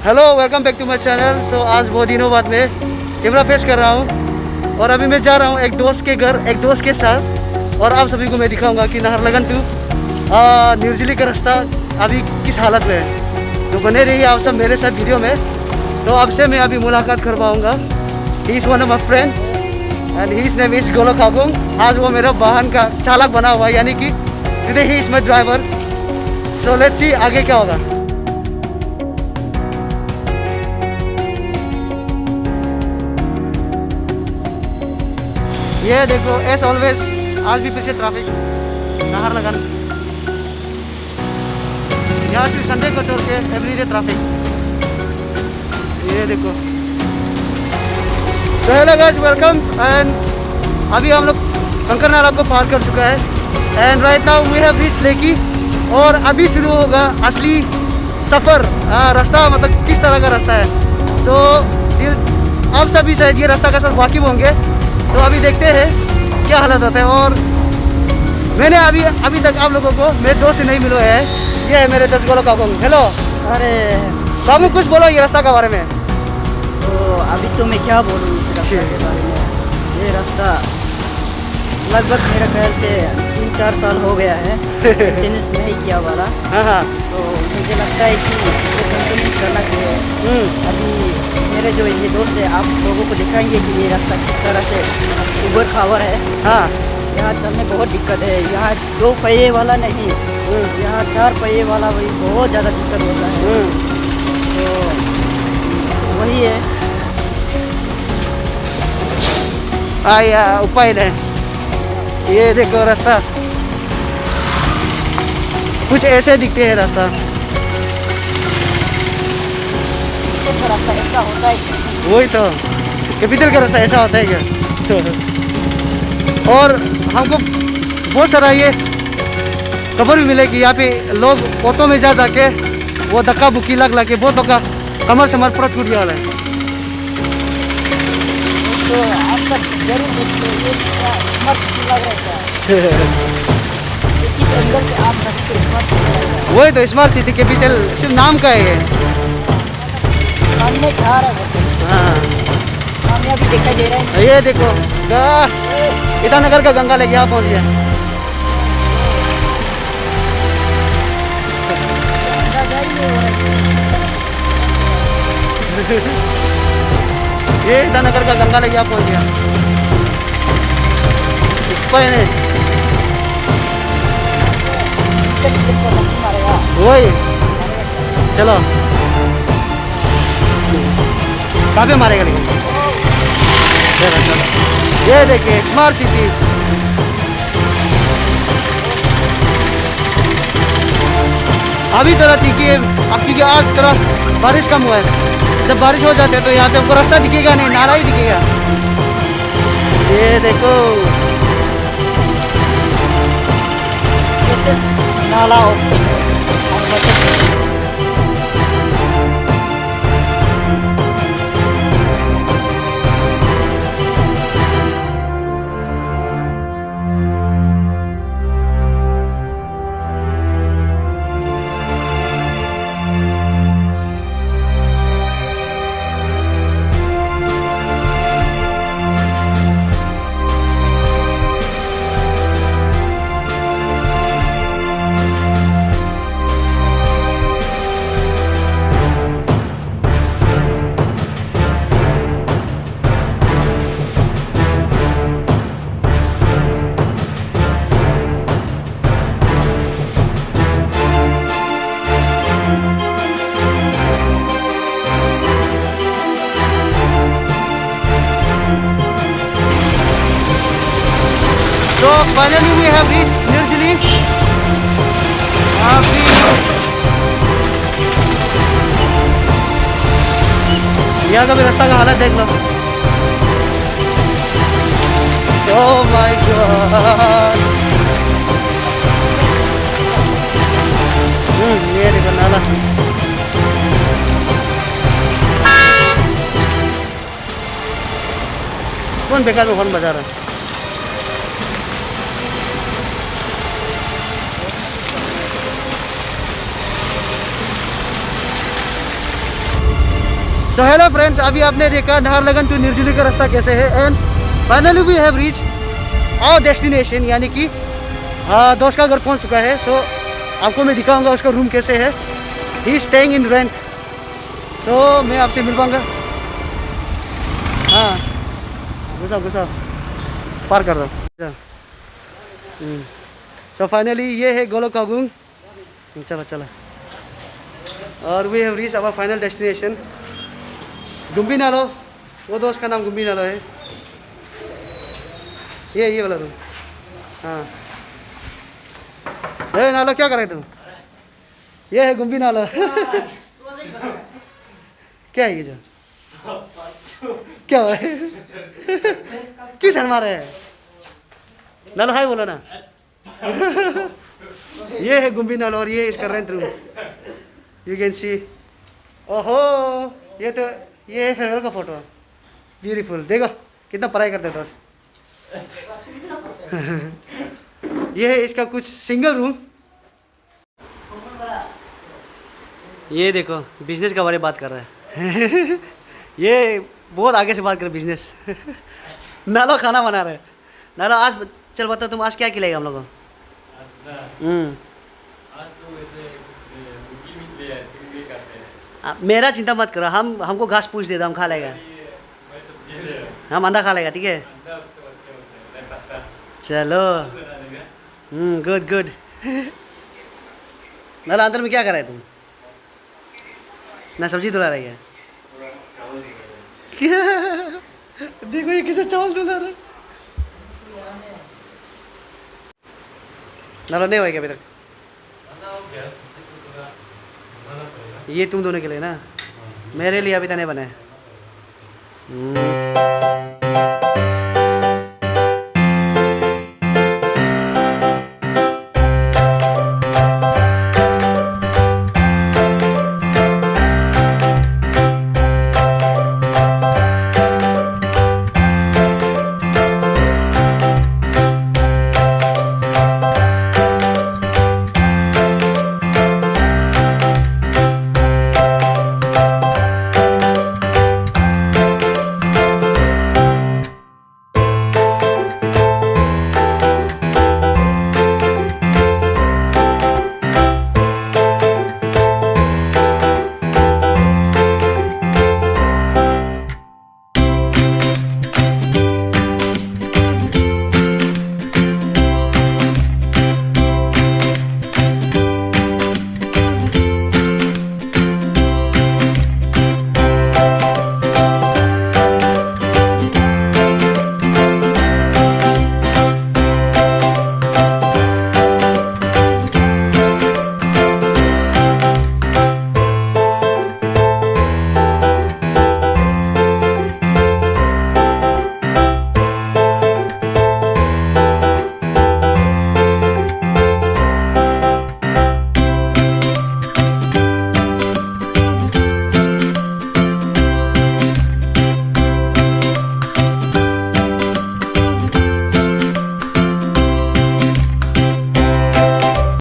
Hello, welcome back to my channel. So आज बहुत दिनों बाद में कैमरा फेस कर रहा हूँ और अभी मैं जा रहा हूँ एक दोस्त के घर, एक दोस्त के साथ। और आप सभी को मैं दिखाऊंगा कि नाहरलगन टू न्यू दिल्ली का रास्ता अभी किस हालत में है। तो बने रहिए आप सब मेरे साथ वीडियो में। तो आपसे मैं अभी मुलाकात करवाऊँगा। He is one of my friend and his name is Golo Khabung. आज वो मेरा वाहन का चालक बना हुआ है, यानी कि today he is my driver. So let's see आगे क्या होगा। ये देखो, एस ऑलवेज आज भी पीछे ट्रैफिक नाहरलगन। यहाँ सिर्फ संडे को छोड़ के एवरीडे ट्रैफिक। ये देखो। तो हेलो गाइस, वेलकम। एंड अभी हम लोग कंकर नाला को पार कर चुका है and right now we have reached लेकी। और अभी शुरू होगा असली सफ़र। रास्ता मतलब किस तरह का रास्ता है। सो आप सभी शायद ये रास्ता के साथ वाकिफ होंगे। तो अभी देखते हैं क्या हालत होता है। और मैंने अभी तक आप लोगों को मेरे दोस्त से नहीं मिलो है। ये है मेरे दोस्त गोलो काबुंग। हेलो। अरे काबुंग, कुछ बोलो ये रास्ता के बारे में। तो अभी तो मैं क्या बोलूँ इस रास्ते के बारे में। ये रास्ता लगभग मेरा ख्याल से 3-4 साल हो गया है मेंटेनेंस नहीं किया वाला। हाँ। तो मुझे लगता है कि इसे मेंटेनेंस करना चाहिए। अभी मेरे जो ये दोस्त है, आप लोगों को दिखाएंगे कि ये रास्ता किस तरह से उबड़ खाबड़ है। हाँ। यहाँ चलने बहुत दिक्कत है। यहाँ 2 पहिए वाला नहीं, यहाँ 4 पहिए वाला वही बहुत ज़्यादा दिक्कत होता है। तो वही है। आया उपाय नहीं। ये देखो रास्ता कुछ ऐसे दिखते हैं रास्ता। रास्ता ऐसा होता है। वही तो, कैपिटल का रास्ता ऐसा होता है क्या? और हमको बहुत सारा ये खबर भी मिले कि यहाँ पे लोग ऑटो में जा जाके वो धक्का बुक्की लग के बहुत लोग का कमर समर पूरा टूट गया है। तो आपका जरूर देखिए, ये स्मार्ट सिटी लग रहा है। इस अंदर से आप रखते स्मार्ट सिटी लग रहा है। वही तो, स्मार्ट सिटी कैपिटल सिर्फ नाम का है ये। सामने जा रहा है। हाँ, कामयाबी दिखाई दे रहा है। ये देखो ईटानगर का गंगा लेके यहाँ पहुँच गया। ये ईटानगर का गंगा लेके यहाँ पहुँच गया। वही चलो, कहाँ पे मारेगा लेकिन। ये देखिए स्मार्ट सिटी। अभी तो रात की अब, क्योंकि आज थोड़ा बारिश कम हुआ है। जब बारिश हो जाती है तो यहाँ पे हमको रास्ता दिखेगा नहीं, नाला ही दिखेगा। ये देखो नाला So finally we have reached New Delhi. यहाँ का भी रास्ता का हालत देख लो। Oh my God! ये देखो नाला। कौन बेकार में फोन बजा रहा है? सो हेलो फ्रेंड्स, अभी आपने देखा नाहरलगन टू निर्जुली का रास्ता कैसे है। And finally we have reach our destination, यानी कि दोस्त का घर पहुंच चुका है। सो आपको मैं दिखाऊंगा उसका रूम कैसे है। He is staying in rent. So मैं आपसे मिल पाऊंगा। हाँ, घुसा पार कर दो। सो फाइनली ये है गोलो कागुंग। चला और we have reach our final destination Gumbi Nalo. वो दोस्त का नाम गुम्बी नालो है। ये वाला रूम। हाँ, ये नालो क्या कर रहे तुम? ये है गुम्बी नालो। क्या है ये जो? क्या हुआ है? क्यों शर्मा रहे हैं? नालो हाय बोलो ना। ये है गुम्बी नालो और ये इसका rent room. You can see. ओहो, ये है फेयरवेल का फोटो। ब्यूटीफुल, देखो कितना पढ़ाई करते दोस्त। ये है इसका कुछ सिंगल रूम। ये देखो बिजनेस के बारे में बात कर रहा है। ये बहुत आगे से बात कर बिजनेस। नालो खाना बना रहे। नालो आज चल बता, तुम आज क्या खिलाएगा हम लोगों को? आज तो वैसे कुछ मुर्गी मीट ले आए, तुम ये करते हैं। मेरा चिंता मत करो, हमको घास पूछ देता, हम खा लेगा। मैं सब्जी ले आया, हम अंडा खा लेगा, ठीक है। अंडा उसके बाद क्या होता है, पत्ता चलो, बना लेगा। गुड। नाला अंदर में क्या कर रहा है तुम? ना सब्जी धुला रही है थोड़ा चावल निकाल क्या? देखो ये कैसे चावल धुला रहा है। नाला नहीं होगा अभी तक। खाना हो गया, सब्जी तो थोड़ा बनाना पड़ेगा। ये तुम दोनों के लिए ना, मेरे लिए अभी तक नहीं बने।